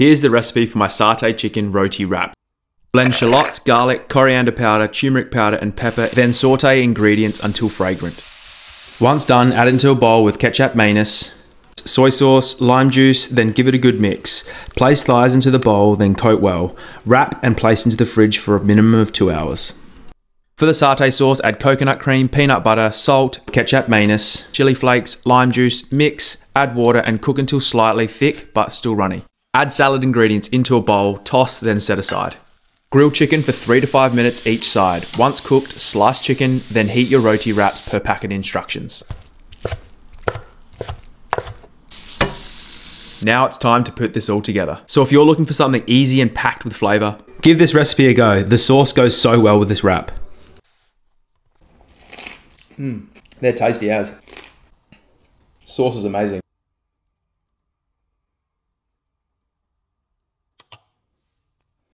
Here's the recipe for my satay chicken roti wrap. Blend shallots, garlic, coriander powder, turmeric powder and pepper, then saute ingredients until fragrant. Once done, add into a bowl with Kecap Manis, soy sauce, lime juice, then give it a good mix. Place thighs into the bowl, then coat well. Wrap and place into the fridge for a minimum of 2 hours. For the satay sauce, add coconut cream, peanut butter, salt, Kecap Manis, chili flakes, lime juice, mix, add water and cook until slightly thick but still runny. Add salad ingredients into a bowl, toss, then set aside. Grill chicken for 3 to 5 minutes each side. Once cooked, slice chicken, then heat your roti wraps per packet instructions. Now it's time to put this all together. So if you're looking for something easy and packed with flavour, give this recipe a go. The sauce goes so well with this wrap. They're tasty as. Sauce is amazing.